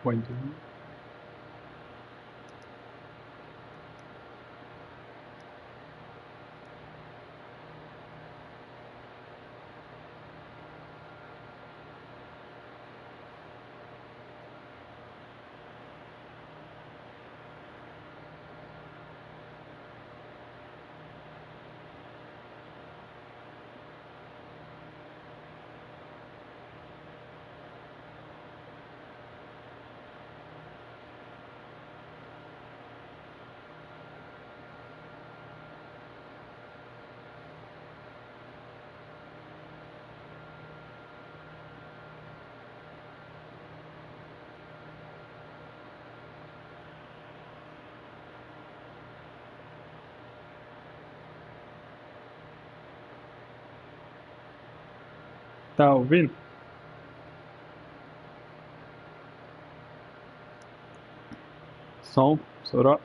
checkpoint. Tá ouvindo? Som, Soró.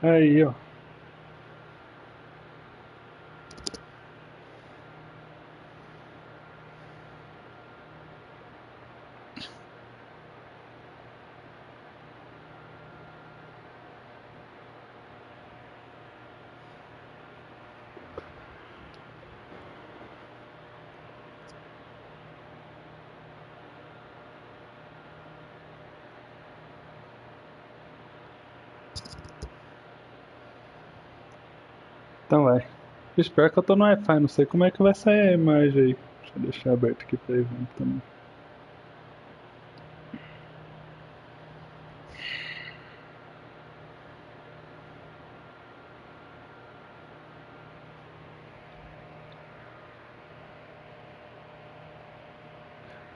Aí, ó. Então vai. Espero que eu tô no Wi-Fi, não sei como é que vai sair a imagem aí. Deixa eu deixar aberto aqui pra evento também.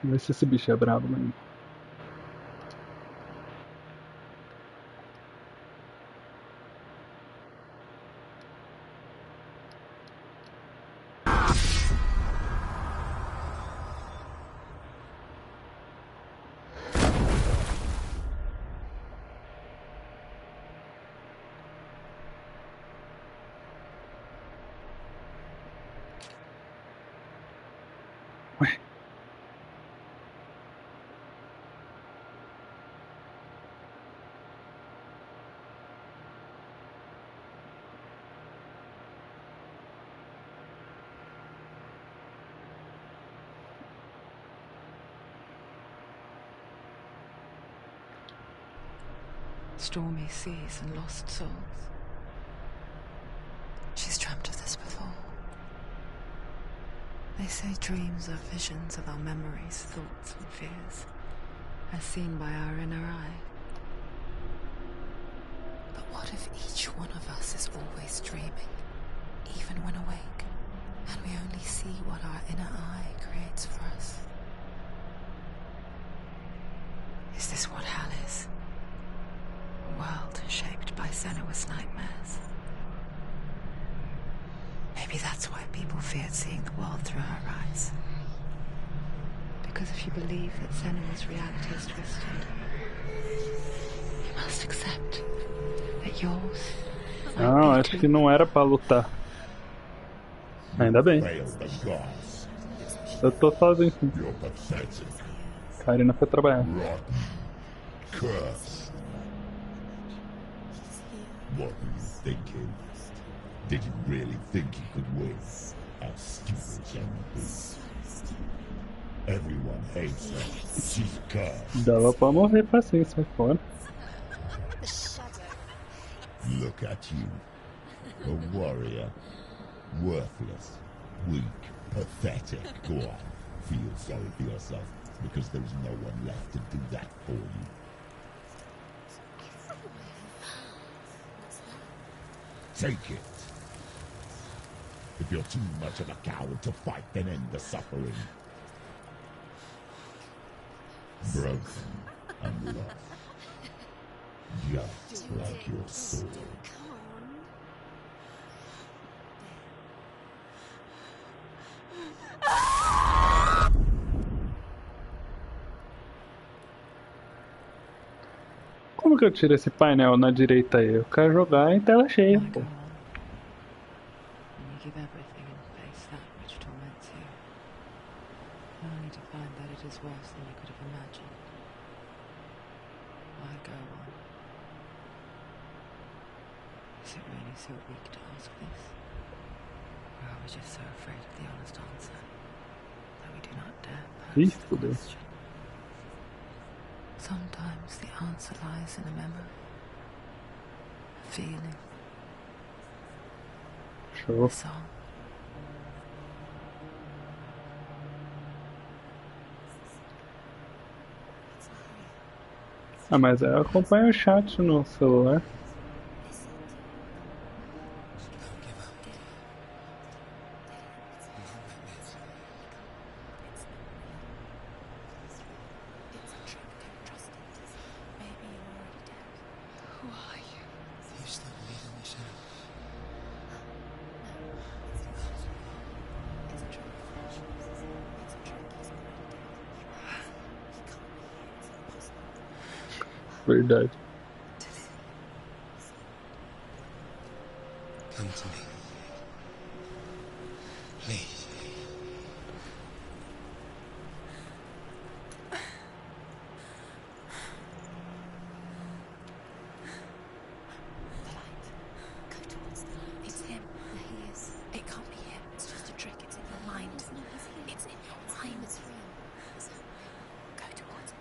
Vamos ver se esse bicho é brabo mesmo. Ué. Stormy seas and lost souls. She's dreamt of this before. They say dreams are visions of our memories, thoughts and fears, as seen by our inner eye. But what if each one of us is always dreaming, even when awake, and we only see what our inner eye creates for us? Is this what hell is? A world shaped by Senua's nightmares. Maybe that's why people feared seeing the world through her eyes. Because if you believe that Senua's reality is twisted, you must accept that yours. Não, acho que não era pra lutar. Ainda bem. Eu tô sozinho. Karina foi trabalhar. What were you thinking? Did you really think you could win? How stupid can you be? Everyone hates her. She's cursed. Dava pra morrer facinho, sai fora. Look at you. A warrior. Worthless. Weak. Pathetic. Go on. Feel sorry for yourself, because there's no one left to do that for you. Take it. If you're too much of a coward to fight, then end the suffering. Broken and lost. Just like your soul. Como que eu tiro esse painel na direita aí? Eu quero jogar em tela cheia, pô. Ih, fudeu. Sometimes the answer lies in a memory, a feeling, Show. a song. Ah, mas eu acompanho o chat no celular. Verdade. Come to me. Please. Go towards them. It's him. There he is. It can't be him. It's just a trick. It's in your mind. It's in your mind. It's real. Go towards it.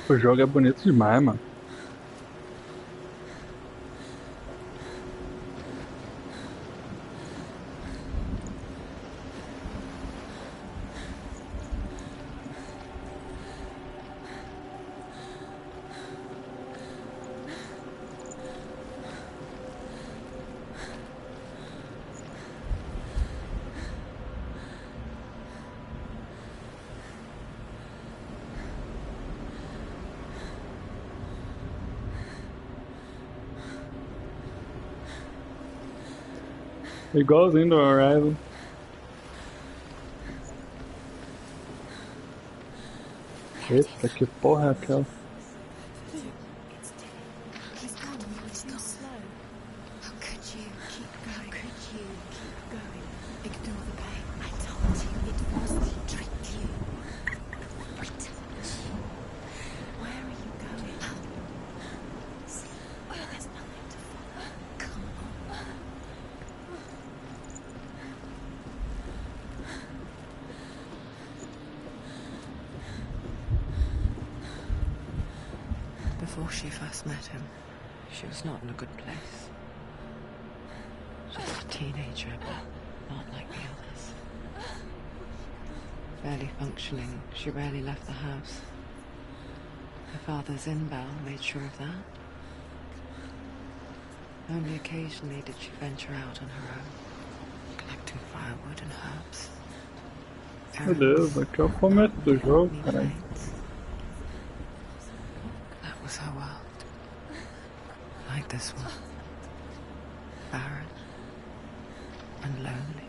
O jogo é bonito demais, mano. Igualzinho do Horizon. Eita, que porra é aquela? Before she first met him, she was not in a good place. Just a teenager, but not like the others. Barely functioning, she rarely left the house. Her father's in-bell made sure of that. Only occasionally did she venture out on her own, collecting firewood and herbs. Beleza, aqui é o começo do jogo, caralho. That was her world. Like this one. Barren and lonely.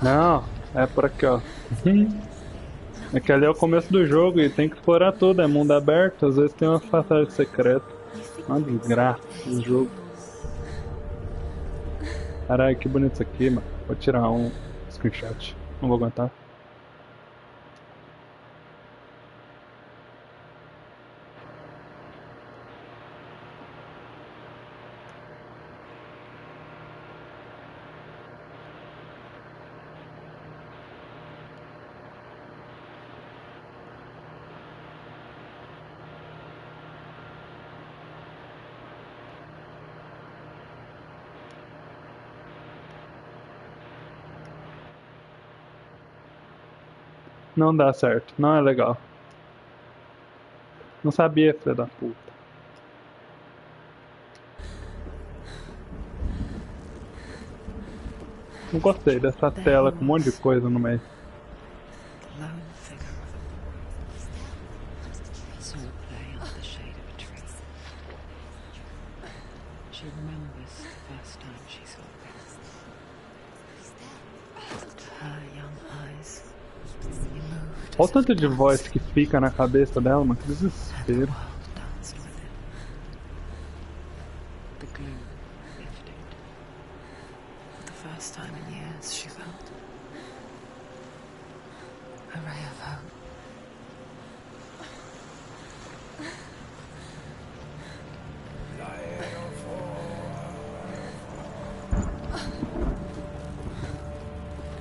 Não, é por aqui, ó. É que ali é o começo do jogo e tem que explorar tudo, é mundo aberto, às vezes tem umas passagens secretas. Uma desgraça esse jogo. Caralho, que bonito isso aqui, mano. Vou tirar um screenshot. Não vou aguentar. Não dá certo, não é legal. Não sabia, filha da puta. Não gostei dessa tela com um monte de coisa no meio. The lone figure of a boy. Saw it play under the shade of a tree. She remembers the first time she saw it. To her young eyes, he moved Olha o as tanto if de voz dancing, que fica na cabeça dela, mano. Que and the desespero. world danced with him. The gloom lifted. For the first time in years, she felt a ray of hope.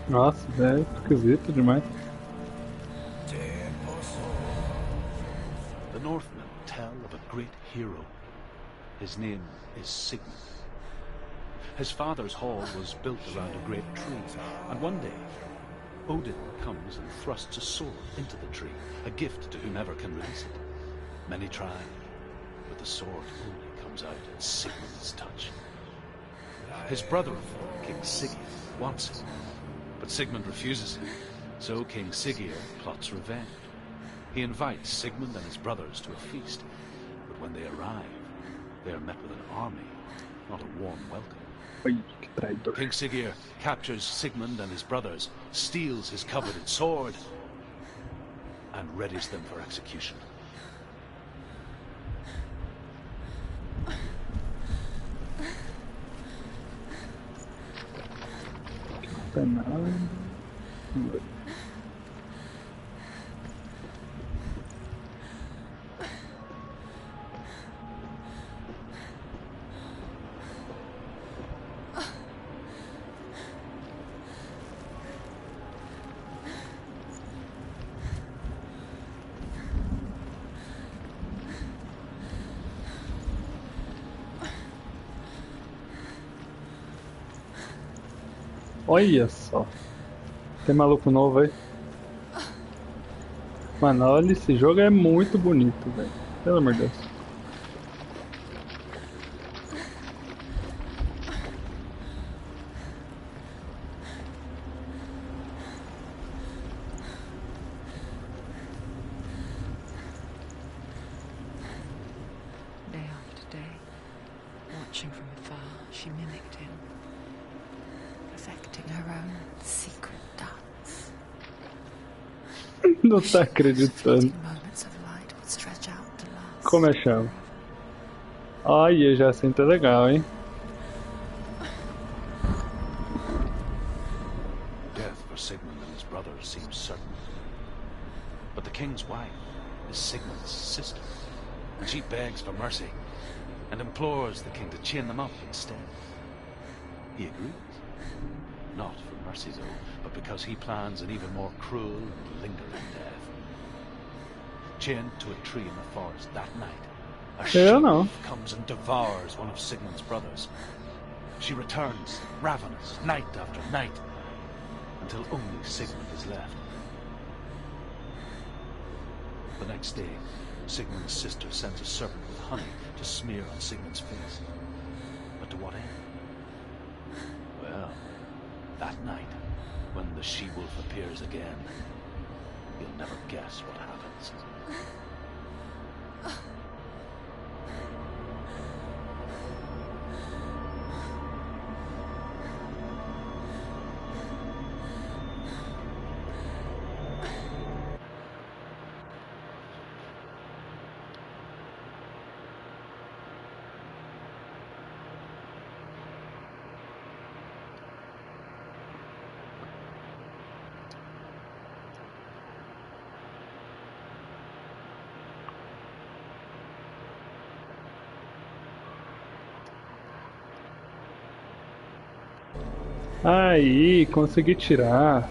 Nossa, velho, esquisito demais. The Northmen tell of a great hero. His name is Sigmund. His father's hall was built around a great tree, and one day Odin comes and thrusts a sword into the tree, a gift to whomever can release it. Many try, but the sword only comes out at Sigmund's touch. His brother-in-law, King Siggeir, wants it, but Sigmund refuses him, so King Siggeir plots revenge. He invites Sigmund and his brothers to a feast, but when they arrive, they are met with an army, not a warm welcome. Ai, que traidor. King Siggeir captures Sigmund and his brothers, steals his coveted sword, and readies them for execution. Penal. Olha só. Tem maluco novo aí. Mano, olha, esse jogo é muito bonito, velho. Pelo amor de Deus. Day after day, watching from afar, she mimicked him, perfecting her own secret dance. Não tá acreditando. Fleeting moments of light would stretch out to last Como é chama? Olha, já sinto legal, hein? Death for Sigmund and his brothers seems certain. But the king's wife is Sigmund's sister, and she begs for mercy and implores the king to chain them up instead. He agrees. Not for mercy, though, but because he plans an even more cruel and lingering death. Chained to a tree in the forest that night, a não. she-wolf comes and devours one of Sigmund's brothers. She returns, ravenous, night after night, until only Sigmund is left. The next day, Sigmund's sister sends a serpent with honey to smear on Sigmund's face. But to what end? Well, that night, when the she-wolf appears again, you'll never guess what happens. Aí, consegui tirar.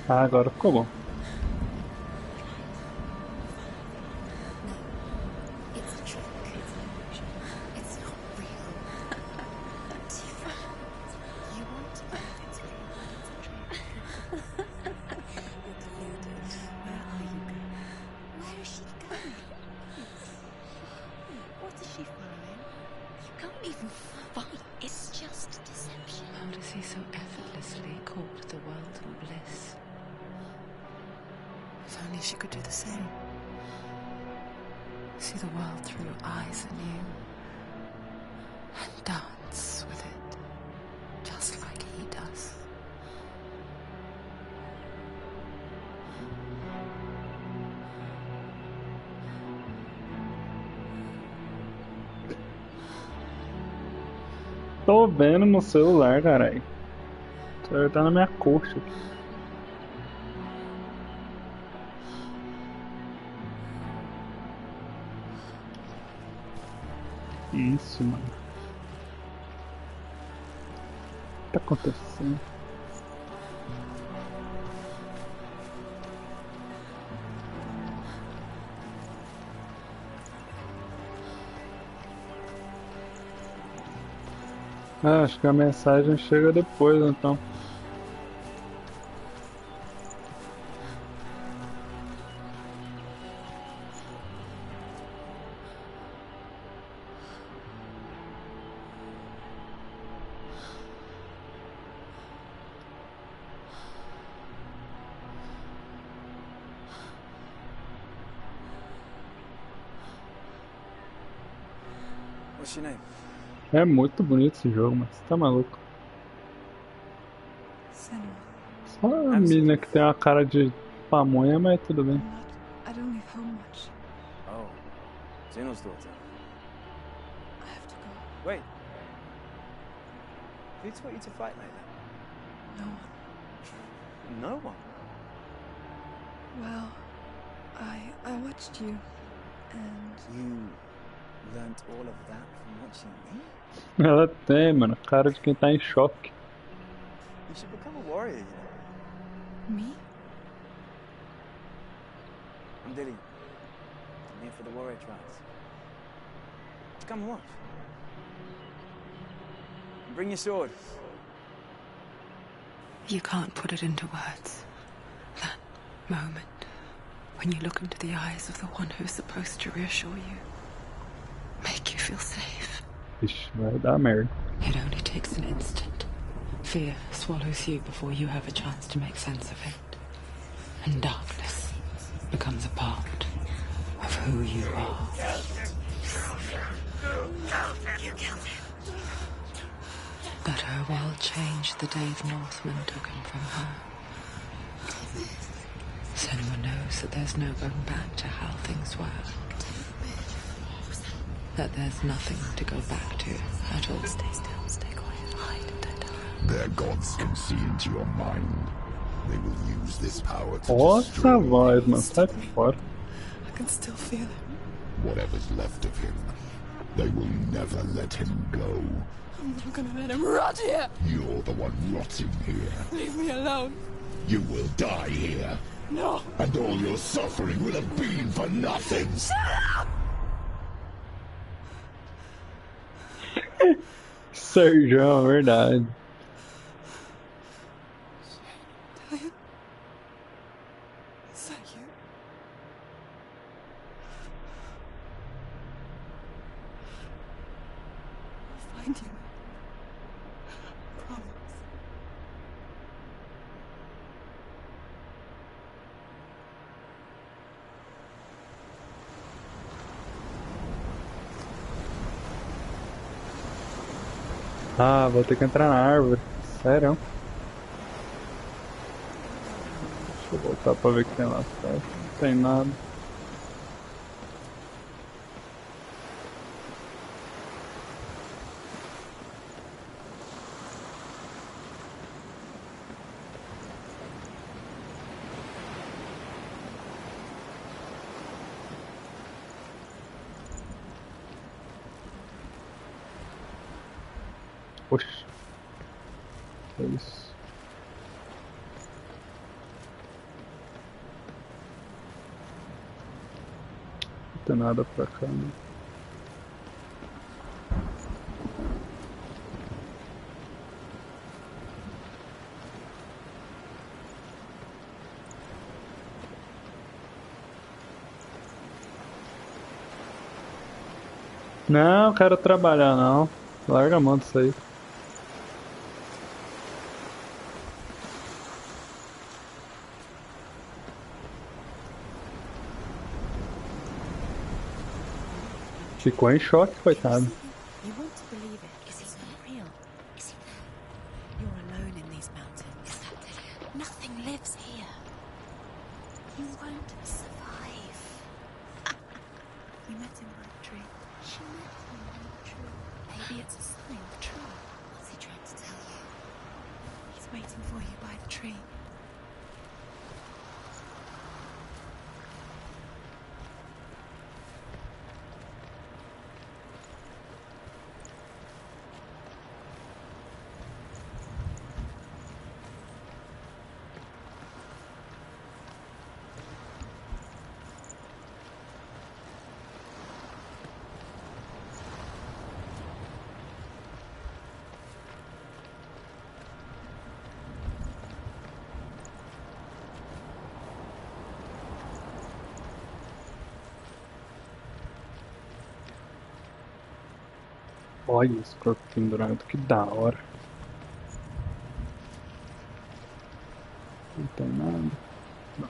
Ah, agora ficou bom. It's a trick. It's an illusion. It's not real. Tifa, you want to believe it's real, but it's a trick. You're deluded. Where are you going? Where is she going? What is she following? You can't even fight. It's just deception. How does he so effortlessly court the world in bliss? If only she could do the same. See the world through eyes anew and dance with it, just like he does. Tô vendo no celular, caralho. O celular tá na minha coxa. Isso, mano. O que tá acontecendo? Ah, acho que a mensagem chega depois, então. What's your name? É muito bonito esse jogo, mas você tá maluco. Senua, Só a mina que tem uma cara de pamonha, mas tudo bem. I don't leave home much. Oh, Zeno's daughter. I have to go. Wait. Who taught you to fight like that? No one. No one. Well, I watched you, and You learnt all of that from watching me? Ela tem, mano, cara de quem tá em choque. You should become a warrior, you know. me? I'm Dilly. I'm here for the warrior trials. Come and watch. And bring your sword. You can't put it into words. That moment when you look into the eyes of the one who's supposed to reassure you, make you feel safe. Ixi, vai dar merda. It only takes an instant. Fear swallows you before you have a chance to make sense of it. And darkness becomes a part of who you are. You killed him. But her world changed the day the Northmen took him from her. Senua knows that there's no going back to how things were. That there's nothing to go back to at all. Stay still, stay quiet, hide, don't tell her. Their gods can see into your mind. They will use this power to Nossa destroy voz, mano, sai por fora. I can still feel him. whatever's left of him. They will never let him go. I'm not gonna let him rot here. You're the one rotting here. Leave me alone. You will die here. No. And all your suffering will have been for nothing. Sérgio, verdade. Is that you? I'll find you. Promise. Ah, vou ter que entrar na árvore. Sério? Deixa eu voltar pra ver o que tem lá perto. Não tem nada. Oxi. Que isso? Não tem nada pra cá, né? Não, quero trabalhar não. Larga a mão disso aí. Ficou em choque, coitado. You want to believe it, is it not real? Is it there? You're alone in these mountains. Is that it? Nothing lives here. You won't survive. You met him by the tree. She met him by the tree. Maybe it's a sign, the tree. What's he trying to tell you? He's waiting for you by the tree. Olha esse corpo pendurado, que da hora. Não tem nada. Não.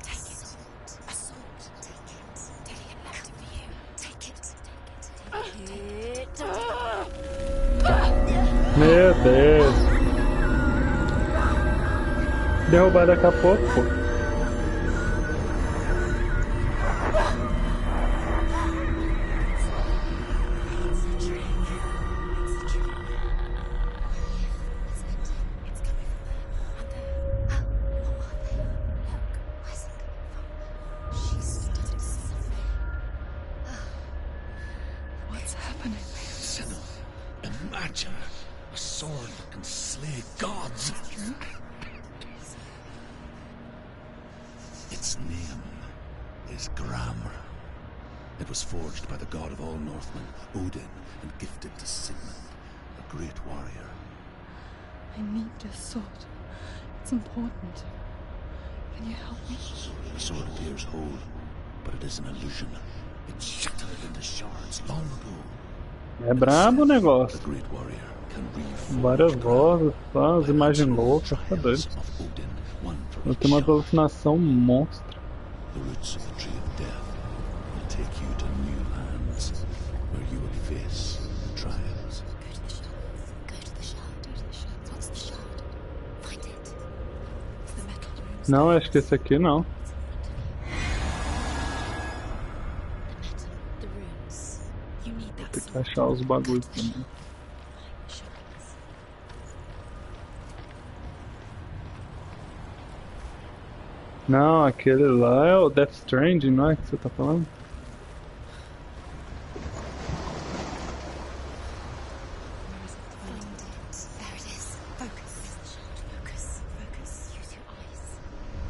Take it. A sword. Take it. Daddy had left it for you. Take it. Take it. Meu Deus. Derrubar daqui a pouco, pô. What's happening? Sinner, imagine a sword that can slay gods. Its name is Grammar. It was forged by the god of all Northmen, Odin, and gifted to Sigmund, a great warrior. I need this sword. It's important. Can you help me? The sword appears whole, but it is an illusion. It shattered into shards long ago. É brabo o The negócio. great warrior can reforge Várias Grammar. vozes, só as imagens loucas, tá doido. Of Odin, one for Eu each tenho uma shard. alucinação monstra. The roots of the tree of death will take you to new lands where you will face the trials. Go to the shard. Go to the shard. Go to the shard. What's the shard? Find it. It's the metal runes. Não, acho que esse aqui não. The metal. The runes. You need that Tem que sword. achar os bagulhos também. Find the shards. Não, aquele lá é o Death Stranding, não é que você tá falando? Where is it? Find it. There it is. Focus. Focus. Focus. Use your eyes.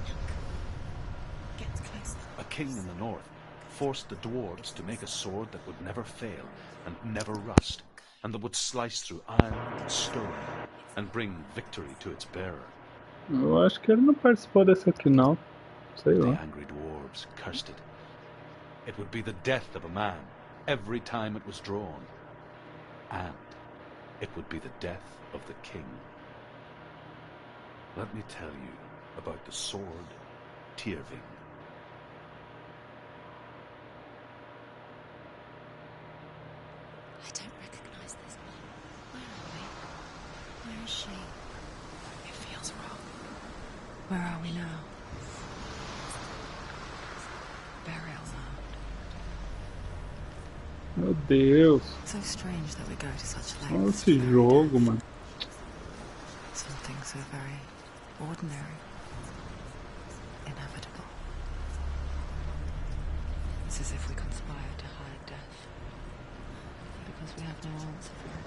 Look. Get closer. A king in the north forced the dwarves to make a sword that would never fail and never rust, and that would slice through iron and stone and bring victory to its bearer. Eu acho que ele não participou desse aqui não. Sei The lá. angry dwarves cursed it. It would be the death of a man every time it was drawn, and it would be the death of the king. Let me tell you about the sword Tyrving. I don't recognize this one. Where are we? Where is she? It feels wrong. Where are we now? Burial mound. Meu Deus. So strange that we go to such Olha lengths. esse to bury jogo, dead. mano. Something so very ordinary. Inevitable. It's as if we conspire to hide death, because we have no answer for it.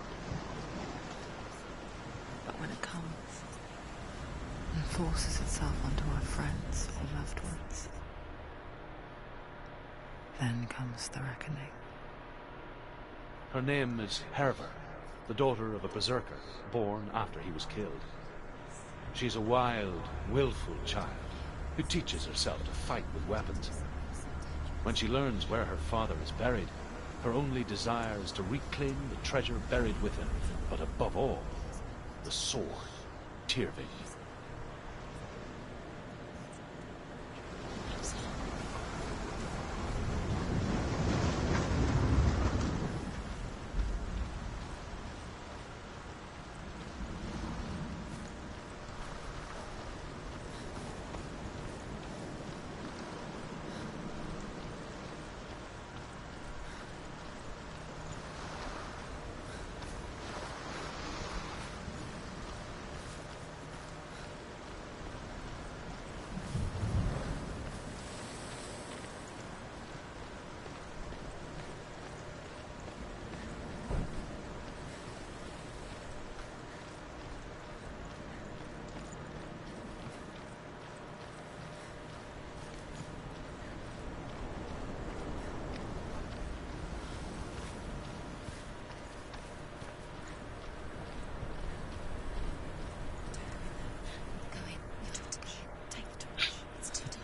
But when it comes, and forces itself onto our friends or loved ones, then comes the reckoning. Her name is Herver, the daughter of a berserker, born after he was killed. She's a wild, willful child who teaches herself to fight with weapons. When she learns where her father is buried, her only desire is to reclaim the treasure buried with him, but above all, the sword, Tyrving.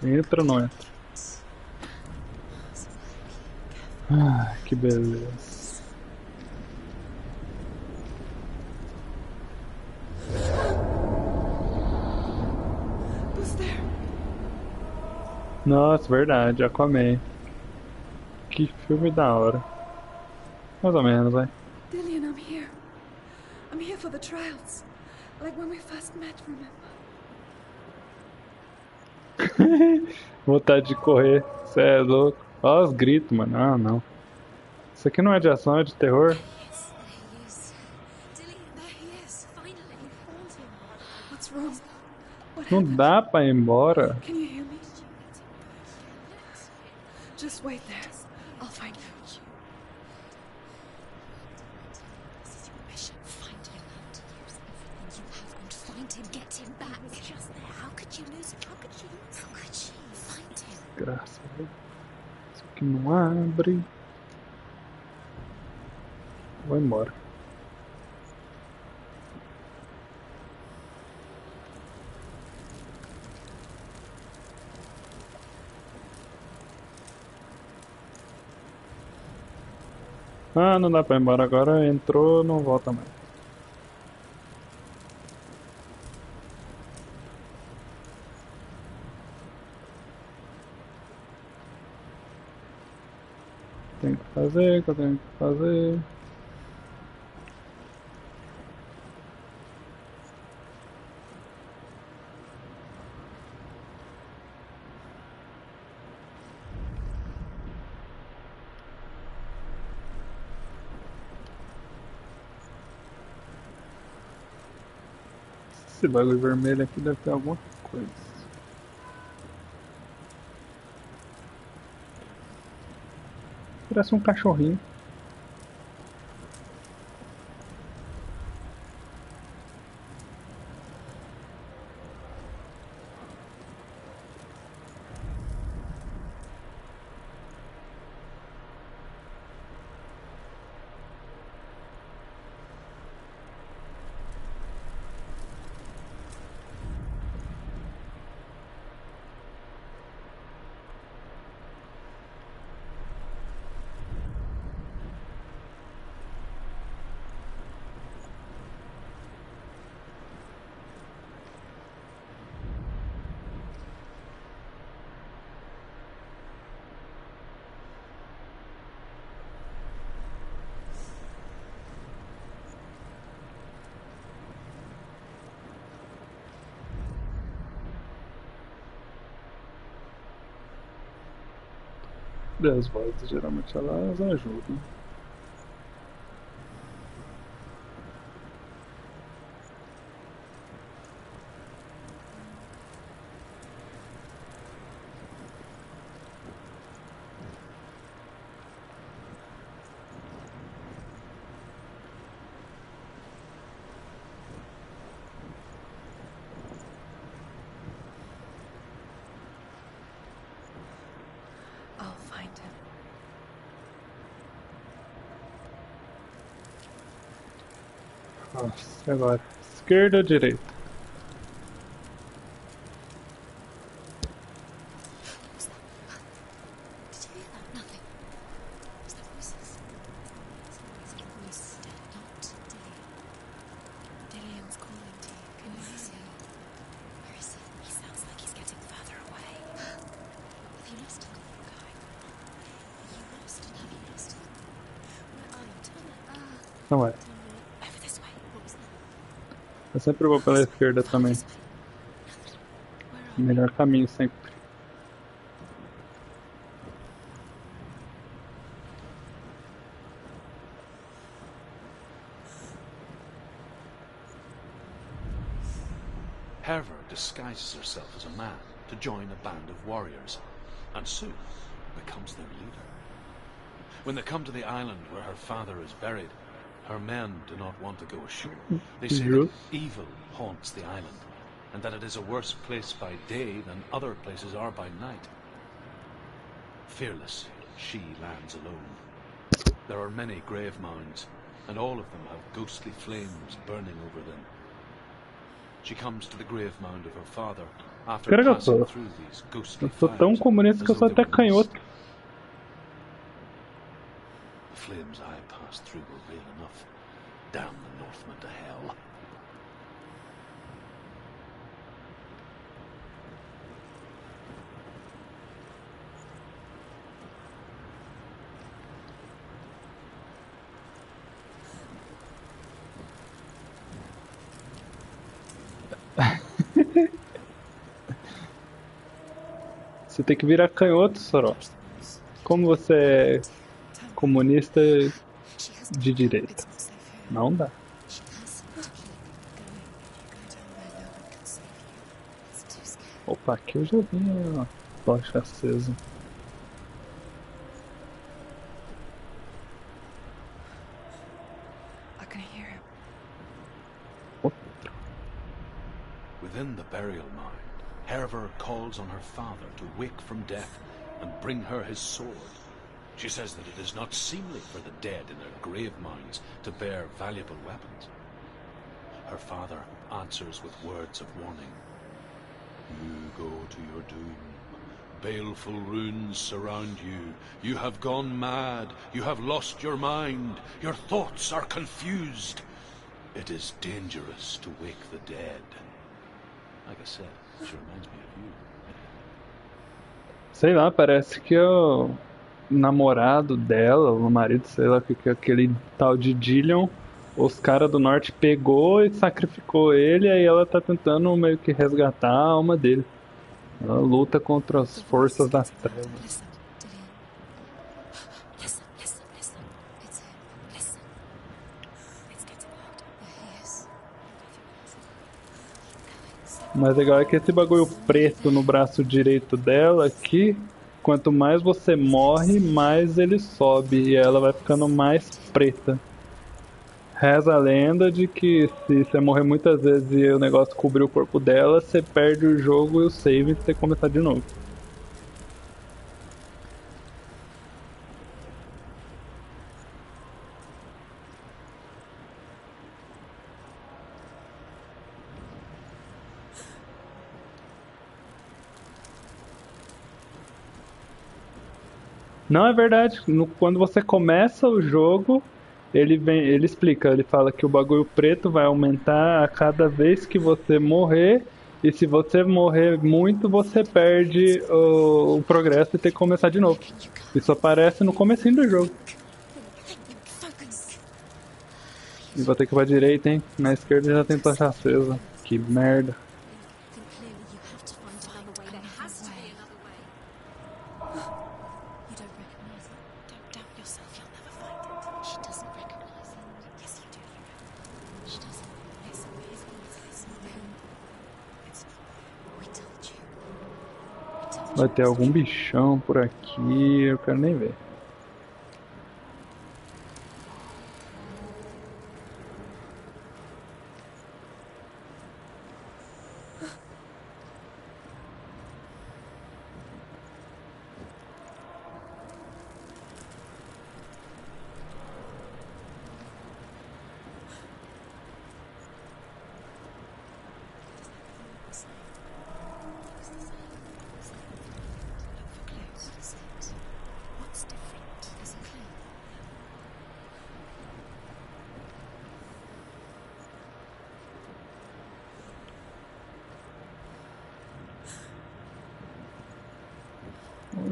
Entra ou não entra? Ah, que beleza. Nossa, verdade, Aquaman. Que filme da hora. Mais ou menos, vai. Dillian, I'm here. I'm here for the trials. Like when we first met, remember? Vontade de correr. Cê é louco. Olha os gritos, mano. Ah, não. Isso aqui não é de ação, é de terror. What's wrong? What Não happened? dá pra ir embora. Can you hear me? Just wait there. I'll find you. This is your mission. Find him. To use everything you have and find him. Get him back. He was just there. How could you lose him? How could you lose him? How could she? Find him. Graças a Deus. Isso aqui não abre. Vou embora. Ah, não dá pra ir embora agora. Entrou, não volta mais. Tem que fazer, que eu tenho que fazer. Esse bagulho vermelho aqui deve ter alguma coisa. Parece um cachorrinho. Das vozes geralmente elas ajudam. Nossa, agora. Esquerda ou direita? Did you hear that? Nothing. Was that voices? Somebody's voice. Not Dillian. Dillian's calling to you. Can you hear him? Where is he? He sounds like he's getting further away. Have you lost him? Going. You lost him. Have you lost him? Where are you? Turn it. Não vai. Turn it. Over this way. What was that? Eu sempre vou pela esquerda também. This way. Where are you? Melhor caminho sempre. Herver disguises herself as a man to join a band of warriors, and soon becomes their leader. When they come to the island where her father is buried, her men do not want to go ashore. They say that evil haunts the island, and that it is a worse place by day than other places are by night. Fearless, she lands alone. There are many grave mounds, and all of them have ghostly flames burning over them. She comes to the grave mound of her father after Cara, passing through these ghostly eu sou tão fires, comunista que eu as sou though até they were canhoto. The flames I passed through were real enough. Damn the Northmen to hell. Você tem que virar canhoto, Soró. Como você é comunista de direita? Não dá. Opa, aqui eu já vi uma tocha acesa. I can hear him. Within the burial mound, Herver calls on her father to wake from death and bring her his sword. She says that it is not seemly for the dead in their grave mounds to bear valuable weapons. Her father answers with words of warning. You go to your doom. Baleful runes surround you. You have gone mad. You have lost your mind. Your thoughts are confused. It is dangerous to wake the dead. Like I said, she reminds me of you. Sei lá, parece que o namorado dela, o marido, sei lá, que é aquele tal de Dillion, os caras do norte pegou e sacrificou ele, aí ela tá tentando meio que resgatar a alma dele. Ela luta contra as forças das trevas. Listen, Dillian. Listen, listen, listen. It's him. Listen. It's getting louder. There he is. Mas legal é que esse bagulho preto no braço direito dela aqui, quanto mais você morre, mais ele sobe e ela vai ficando mais preta. Reza a lenda de que se você morrer muitas vezes e o negócio cobrir o corpo dela, você perde o jogo e o save e você tem que começar de novo. Não, é verdade. Quando você começa o jogo, ele explica, ele fala que o bagulho preto vai aumentar a cada vez que você morrer, e se você morrer muito, você perde o progresso e tem que começar de novo. Isso aparece no comecinho do jogo. E vou ter que ir pra direita, hein? Na esquerda já tem tocha acesa. Que merda. Think clearly. You have to find another way. There has to be another way. You don't recognize it. Don't doubt yourself. You'll never find it. She doesn't recognize it. Yes, you do. You know. She doesn't. Listen, listen. It's not. We told you. We told you. Vai ter algum bichão por aqui, eu quero nem ver.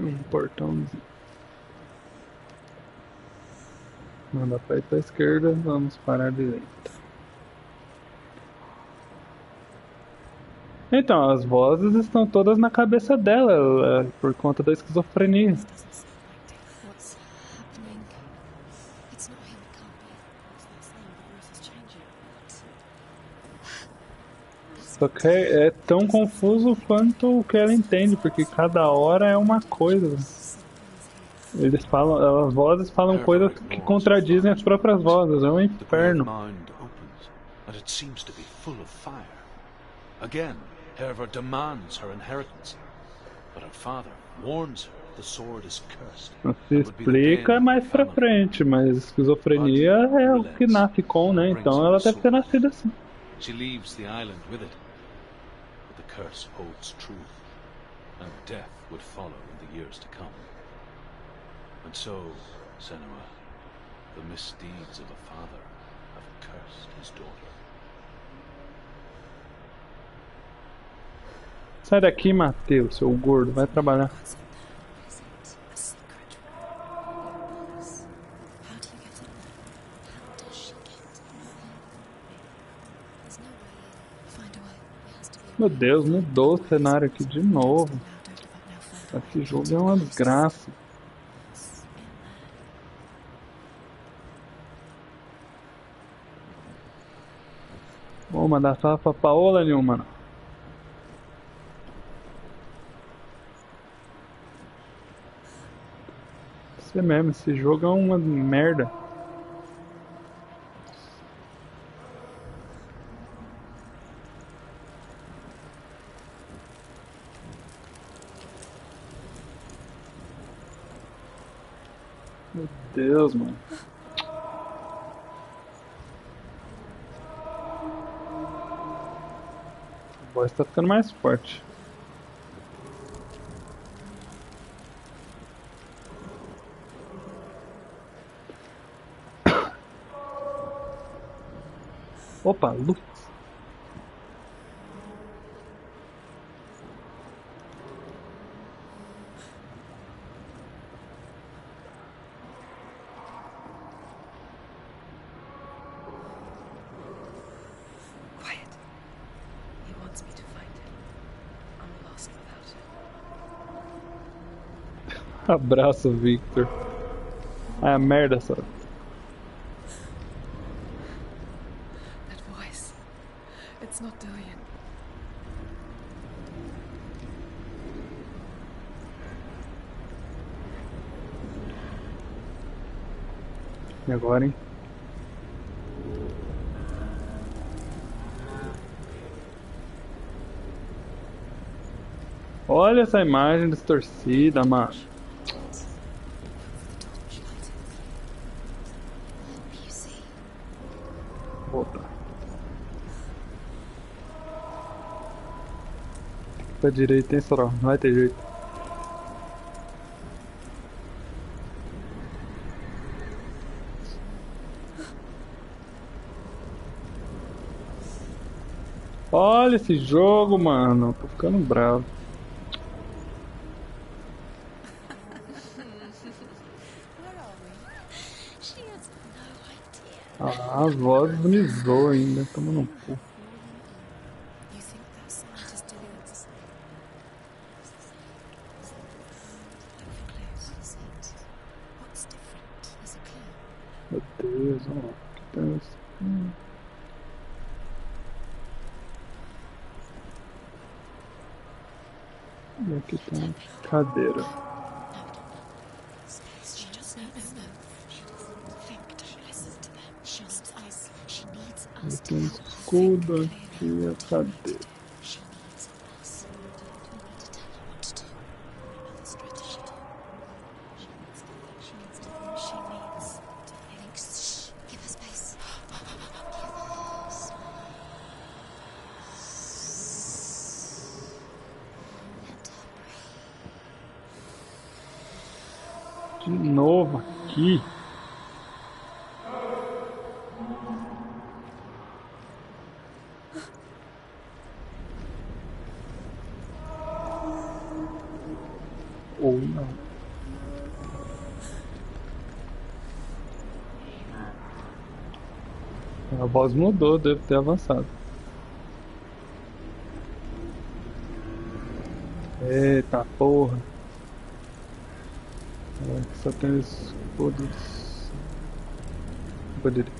Um portãozinho. Não dá pra ir pra esquerda, vamos para a direita. Então, as vozes estão todas na cabeça dela, por conta da esquizofrenia. What's happening? It's not him, it can't be. The voice is changing. Só que é tão confuso quanto o que ela entende, porque cada hora é uma coisa. Eles falam, as vozes falam coisas que contradizem as próprias vozes, é um The grave inferno. mound opens, and it seems to be full of fire. Again, Herver demands her inheritance, but her father warns her the sword is cursed. Não se explica mais pra frente, mas esquizofrenia é o que nasce com, né? Então ela deve ter nascido assim. She leaves the island with it, but the curse holds true, and death would follow in the years to come. And so, Senua, the misdeeds of a father have cursed his daughter. Sai daqui, Mateus, seu gordo, vai trabalhar. What's in there? Is it a secret room? How do you get in there? How does she get in there? There's no way in. Find a way. There has to be a Meu way. Deus, mudou o cenário aqui de novo. Now don't give up no further. Esse jogo é uma desgraça. What's in there? Vou mandar só pra Paola nenhuma. Isso mesmo, esse jogo é uma merda. Meu Deus, mano. A voz tá ficando mais forte. Opa, luz. Quiet. He wants me to find him. I'm lost without him. Abraço, Victor. Ah, merda, só. That voice. It's not Dillian. E agora, hein? Olha essa imagem distorcida, mano. You see? Volta. Pra direita, hein, Sorol? Não vai ter jeito. Olha esse jogo, mano. Tô ficando bravo. Where are we? She has no idea. Ah, a voz me zoa ainda. Tamo no cu. You think that sound is Dillian's? What's different? There's a clue. Meu Deus, ó. Que tenso. E aqui tem uma cadeira. She just needs them. She doesn't think. Don't listen to them. She needs us. She needs E us to tem um help her escudo think aqui clearly. e a What do you want cadeira. to do? She needs us. We need to tell her what to do. Another strategy. She needs to think. She needs to think. She needs to think. Shh. Give her space. Give her space. Let her breathe. De novo aqui. Ou não. A voz mudou, deve ter avançado. Eita porra. Aqui só tem os poderes. Pra direita.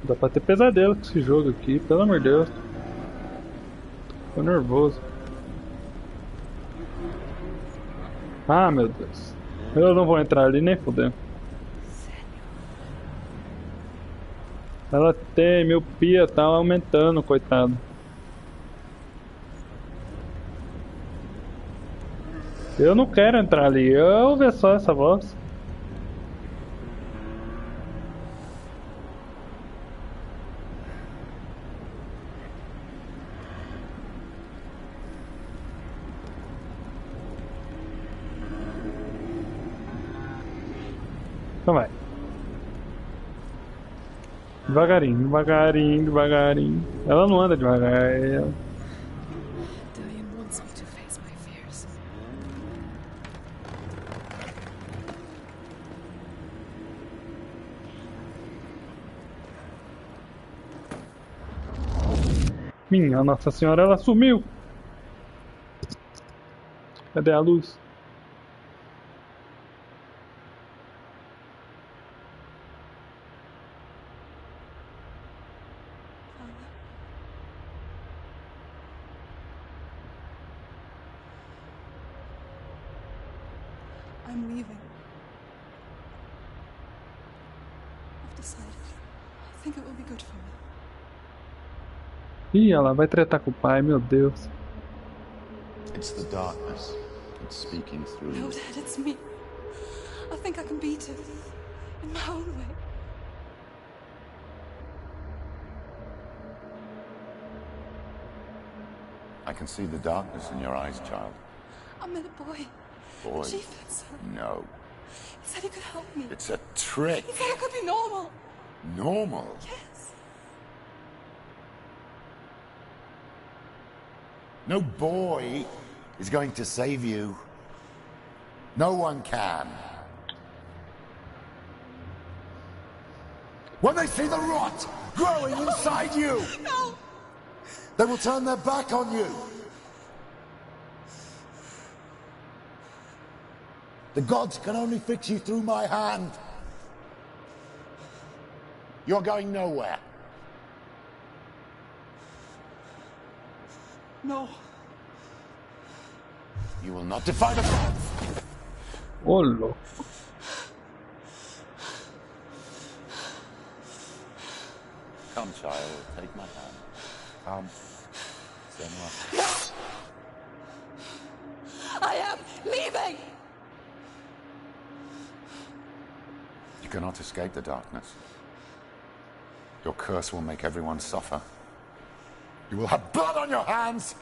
Dá pra ter pesadelo com esse jogo aqui, pelo amor de Deus. Tô nervoso. Ah, meu Deus. Eu não vou entrar ali nem fudendo. Ela tem, miopia tá aumentando, coitado. Eu não quero entrar ali, eu ouvi só essa voz. Então vai. Devagarinho, devagarinho, devagarinho. Ela não anda devagar, ela... Dillian wants me to face my fears. Minha Nossa Senhora, ela sumiu! Cadê a luz? I'm leaving. I've decided. I think it will be good for me. Ih, ela vai tretar com o pai, meu Deus. It's the darkness. It's speaking through No, you. Dad, it's me. I think I can beat it. In my own way. I can see the darkness in your eyes, child. I met a boy. Boy. Chief said so. No. He said he could help me. It's a trick. He said I could be normal. Normal. Yes. No boy is going to save you. No one can. When they see the rot growing inside you, No. they will turn their back on you. The gods can only fix you through my hand. You're going nowhere. No. You will not defy the gods. Ô, louco. Come, child, take my hand. Come. Senua. I am leaving. You cannot escape the darkness. Your curse will make everyone suffer. You will have blood on your hands!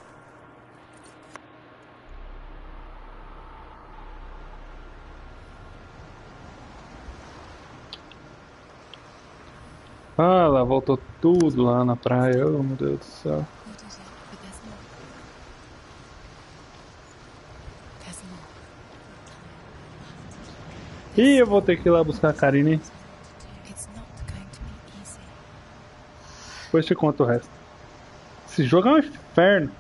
Ah, lá voltou tudo lá na praia. Oh, meu Deus do céu. We did it, but there's more. There's more. Ih, eu vou ter que ir lá buscar a Karine. It's not going to be easy. Depois te conto o resto. Esse jogo é um inferno.